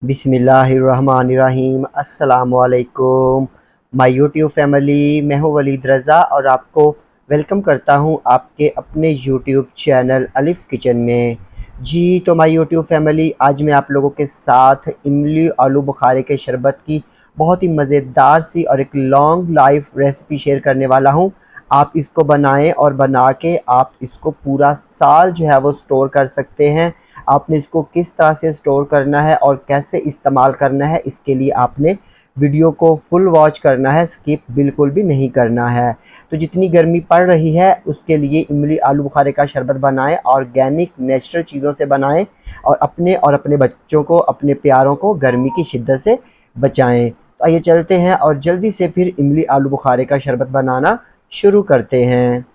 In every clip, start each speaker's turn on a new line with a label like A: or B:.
A: बिस्मिल्लाहिर्रहमानिर्रहीम। अस्सलामुअलैकुम my YouTube family. मैं हूँ वलीद रज़ा और आपको वेलकम करता हूँ आपके अपने यूट्यूब चैनल अलिफ़ किचन में। जी तो माय यूट्यूब फैमिली, आज मैं आप लोगों के साथ इमली आलू बुखारे के शरबत की बहुत ही मज़ेदार सी और एक लॉन्ग लाइफ रेसिपी शेयर करने वाला हूँ। आप इसको बनाएं और बना के आप इसको पूरा साल जो है वो स्टोर कर सकते हैं। आपने इसको किस तरह से स्टोर करना है और कैसे इस्तेमाल करना है, इसके लिए आपने वीडियो को फुल वॉच करना है, स्किप बिल्कुल भी नहीं करना है। तो जितनी गर्मी पड़ रही है उसके लिए इमली आलू बुखारे का शरबत बनाएं, ऑर्गेनिक नेचुरल चीज़ों से बनाएं और अपने बच्चों को, अपने प्यारों को गर्मी की शिद्दत से बचाएं। तो आइए चलते हैं और जल्दी से फिर इमली आलू बुखारे का शरबत बनाना शुरू करते हैं।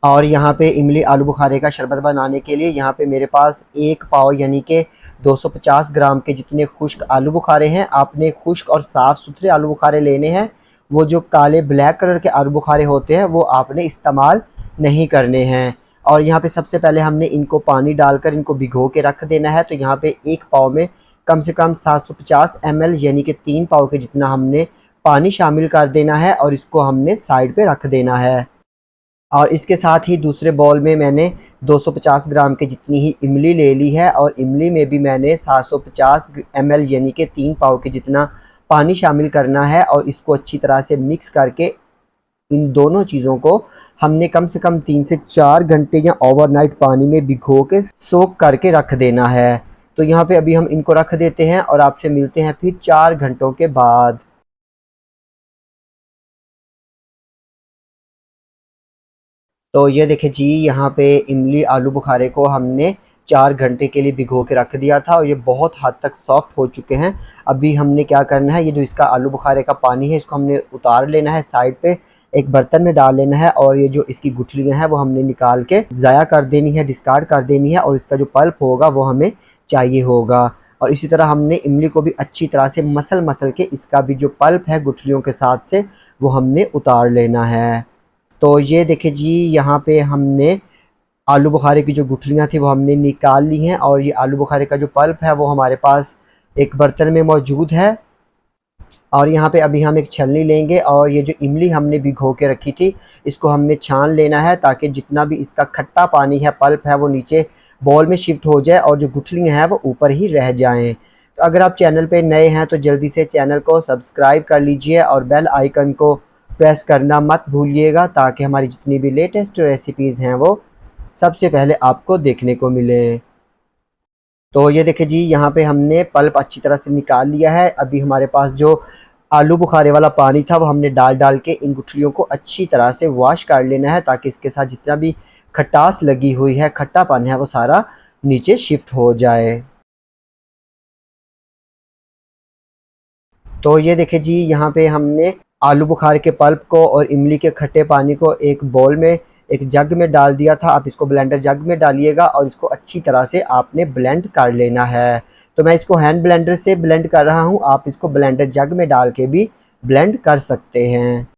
A: और यहाँ पे इमली आलू बुखारे का शरबत बनाने के लिए यहाँ पे मेरे पास एक पाव यानी कि 250 ग्राम के जितने खुश्क आलू बुखारे हैं। आपने खुश्क और साफ़ सुथरे आलू बुखारे लेने हैं। वो जो काले ब्लैक कलर के आलू बुखारे होते हैं वो आपने इस्तेमाल नहीं करने हैं। और यहाँ पे सबसे पहले हमने इनको पानी डालकर इनको भिगो के रख देना है। तो यहाँ पे एक पाव में कम से कम 750 ml यानी कि 3 पाव के जितना हमने पानी शामिल कर देना है और इसको हमने साइड पे रख देना है। और इसके साथ ही दूसरे बॉल में मैंने 250 ग्राम के जितनी ही इमली ले ली है और इमली में भी मैंने 750 ml यानी कि 3 पाव के जितना पानी शामिल करना है और इसको अच्छी तरह से मिक्स करके इन दोनों चीज़ों को हमने कम से कम 3 से 4 घंटे या ओवरनाइट पानी में भिगो के सोक करके रख देना है। तो यहाँ पे अभी हम इनको रख देते हैं और आपसे मिलते हैं फिर 4 घंटों के बाद। तो ये देखिए जी, यहाँ पे इमली आलू बुखारे को हमने 4 घंटे के लिए भिगो के रख दिया था और ये बहुत हद तक सॉफ्ट हो चुके हैं। अभी हमने क्या करना है, ये जो इसका आलू बुखारे का पानी है इसको हमने उतार लेना है, साइड पे एक बर्तन में डाल लेना है और ये जो इसकी गुठलियाँ हैं वो हमने निकाल के ज़ाया कर देनी है, डिस्कार्ड कर देनी है और इसका जो पल्प होगा वो हमें चाहिए होगा। और इसी तरह हमने इमली को भी अच्छी तरह से मसल मसल के इसका भी जो पल्प है गुठलियों के साथ से वो हमने उतार लेना है। तो ये देखिए जी, यहाँ पे हमने आलू बुखारे की जो गुठलियाँ थी वो हमने निकाल ली हैं और ये आलू बुखारे का जो पल्प है वो हमारे पास एक बर्तन में मौजूद है। और यहाँ पे अभी हम एक छलनी लेंगे और ये जो इमली हमने भिगो के रखी थी इसको हमने छान लेना है ताकि जितना भी इसका खट्टा पानी है, पल्प है, वो नीचे बॉल में शिफ्ट हो जाए और जो गुठलियाँ हैं वो ऊपर ही रह जाएं। तो अगर आप चैनल पे नए हैं तो जल्दी से चैनल को सब्सक्राइब कर लीजिए और बेल आइकन को प्रेस करना मत भूलिएगा ताकि हमारी जितनी भी लेटेस्ट रेसिपीज़ हैं वो सबसे पहले आपको देखने को मिले। तो ये देखिए जी, यहाँ पे हमने पल्प अच्छी तरह से निकाल लिया है। अभी हमारे पास जो आलू बुखारे वाला पानी था वो हमने डाल डाल के इन गुठलियों को अच्छी तरह से वॉश कर लेना है ताकि इसके साथ जितना भी खटास लगी हुई है, खट्टा पानी है, वो सारा नीचे शिफ्ट हो जाए। तो ये देखिए जी, यहाँ पे हमने आलू बुखारे के पल्प को और इमली के खट्टे पानी को एक बोल में, एक जग में डाल दिया था। आप इसको ब्लेंडर जग में डालिएगा और इसको अच्छी तरह से आपने ब्लेंड कर लेना है। तो मैं इसको हैंड ब्लेंडर से ब्लेंड कर रहा हूँ, आप इसको ब्लेंडर जग में डाल के भी ब्लेंड कर सकते हैं।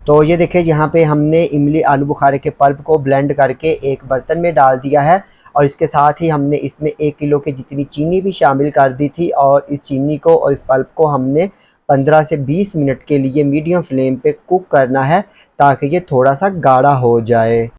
A: तो ये देखिए, यहाँ पे हमने इमली आलू बुखारे के पल्प को ब्लेंड करके एक बर्तन में डाल दिया है और इसके साथ ही हमने इसमें 1 किलो की जितनी चीनी भी शामिल कर दी थी और इस चीनी को और इस पल्प को हमने 15 से 20 मिनट के लिए मीडियम फ्लेम पे कुक करना है ताकि ये थोड़ा सा गाढ़ा हो जाए।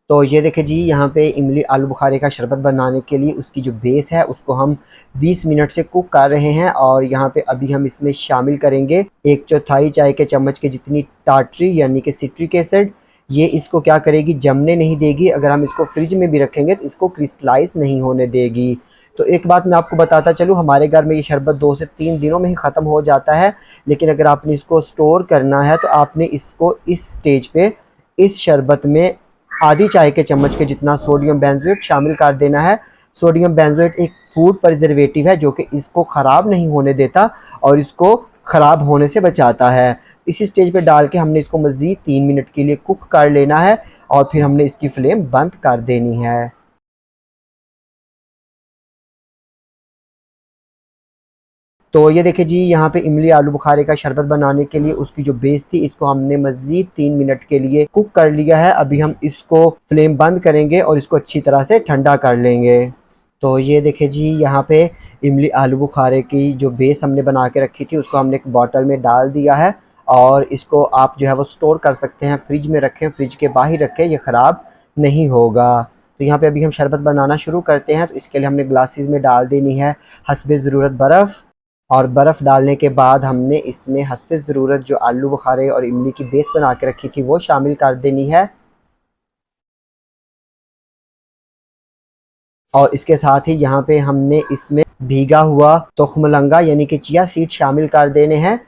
A: तो ये देखिए जी, यहाँ पे इमली आलू बुखारे का शरबत बनाने के लिए उसकी जो बेस है उसको हम 20 मिनट से कुक कर रहे हैं और यहाँ पे अभी हम इसमें शामिल करेंगे 1/4 चाय के चम्मच के जितनी टाटरी यानी कि सिट्रिक एसिड। ये इसको क्या करेगी, जमने नहीं देगी। अगर हम इसको फ्रिज में भी रखेंगे तो इसको क्रिस्टलाइज नहीं होने देगी। तो एक बात मैं आपको बताता चलूँ, हमारे घर में ये शरबत 2 से 3 दिनों में ही ख़त्म हो जाता है। लेकिन अगर आपने इसको स्टोर करना है तो आपने इसको इस स्टेज पे इस शरबत में आधी चाय के चम्मच के जितना सोडियम बेंजोएट शामिल कर देना है। सोडियम बेंजोएट एक फूड प्रिजर्वेटिव है जो कि इसको ख़राब नहीं होने देता और इसको ख़राब होने से बचाता है। इसी स्टेज पे डाल के हमने इसको मज़ीद 3 मिनट के लिए कुक कर लेना है और फिर हमने इसकी फ्लेम बंद कर देनी है। तो ये देखिए जी, यहाँ पे इमली आलू बुखारे का शरबत बनाने के लिए उसकी जो बेस थी इसको हमने मज़ीद 3 मिनट के लिए कुक कर लिया है। अभी हम इसको फ्लेम बंद करेंगे और इसको अच्छी तरह से ठंडा कर लेंगे। तो ये देखिए जी, यहाँ पे इमली आलू बुखारे की जो बेस हमने बना के रखी थी उसको हमने एक बॉटल में डाल दिया है और इसको आप जो है वो स्टोर कर सकते हैं, फ्रिज में रखें, फ्रिज के बाहर रखें, ये ख़राब नहीं होगा। तो यहाँ पे अभी हम शरबत बनाना शुरू करते हैं। तो इसके लिए हमने ग्लासेस में डाल देनी है हस्बे ज़रूरत बर्फ़, और बर्फ़ डालने के बाद हमने इसमें हस्बे ज़रूरत जो आलू बुखारे और इमली की बेस बना के रखी थी वो शामिल कर देनी है। और इसके साथ ही यहाँ पे हमने इसमें भीगा हुआ तुख्मलंगा यानी कि चिया सीड शामिल कर देने हैं।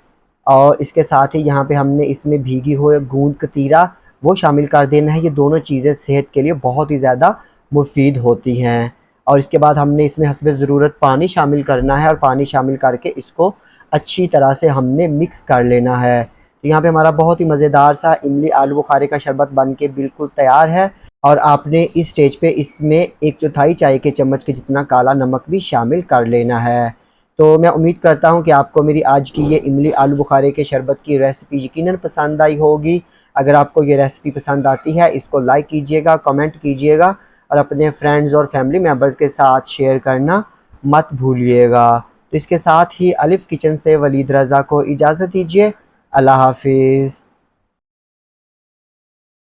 A: और इसके साथ ही यहाँ पे हमने इसमें भीगी हुए गूंद कतीरा वो शामिल कर देना है। ये दोनों चीज़ें सेहत के लिए बहुत ही ज़्यादा मुफीद होती हैं। और इसके बाद हमने इसमें हस्बे ज़रूरत पानी शामिल करना है और पानी शामिल करके इसको अच्छी तरह से हमने मिक्स कर लेना है। तो यहाँ पे हमारा बहुत ही मज़ेदार सा इमली आलू बुखारे का शरबत बन के बिल्कुल तैयार है। और आपने इस स्टेज पे इसमें 1/4 चाय के चम्मच के जितना काला नमक भी शामिल कर लेना है। तो मैं उम्मीद करता हूँ कि आपको मेरी आज की ये इमली आलू बुखारे के शरबत की रेसिपी यकीनन पसंद आई होगी। अगर आपको ये रेसिपी पसंद आती है इसको लाइक कीजिएगा, कमेंट कीजिएगा और अपने फ्रेंड्स और फैमिली मेम्बर्स के साथ शेयर करना मत भूलिएगा। तो इसके साथ ही अलिफ किचन से वलीद रज़ा को इजाज़त दीजिए। अल्लाह हाफिज़।